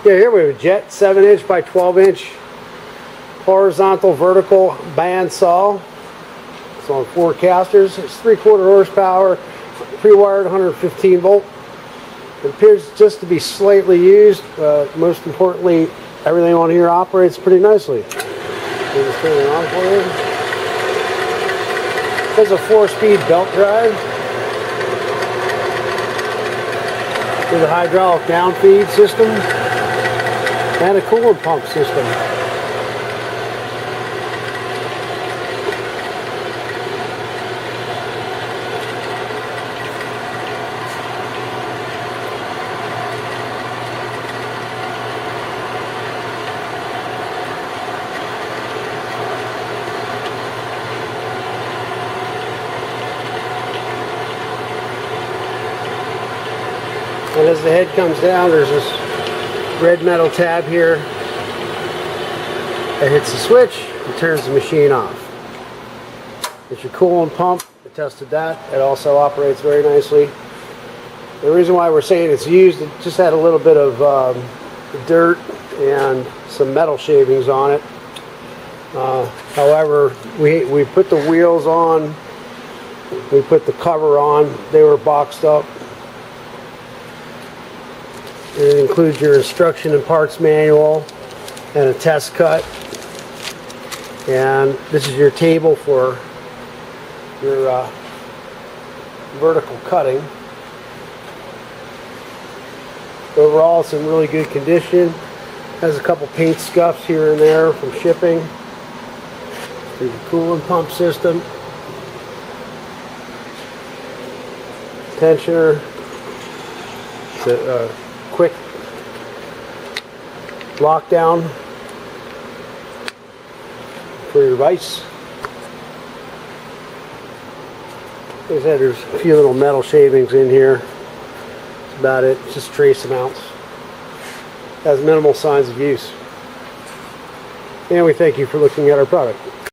Yeah, here we have a Jet 7-inch by 12-inch horizontal vertical band saw. It's on 4 casters. It's 3/4 horsepower, pre-wired 115 volt. It appears just to be slightly used, but most importantly, everything on here operates pretty nicely. Let me just turn it on for you. It has a 4-speed belt drive with a hydraulic downfeed system and a coolant pump system. And as the head comes down, there's this red metal tab here that hits the switch and turns the machine off. It's your coolant pump. I tested that. It also operates very nicely. The reason why we're saying it's used, it just had a little bit of dirt and some metal shavings on it. However, we put the wheels on, we put the cover on, they were boxed up. It includes your instruction and parts manual and a test cut. And this is your table for your vertical cutting. Overall, it's in really good condition. Has a couple paint scuffs here and there from shipping. There's a coolant pump system. Tensioner. It's a quick lockdown for your vise. Like I said, there's a few little metal shavings in here. That's about it. It's just trace amounts. Has minimal signs of use. And we thank you for looking at our product.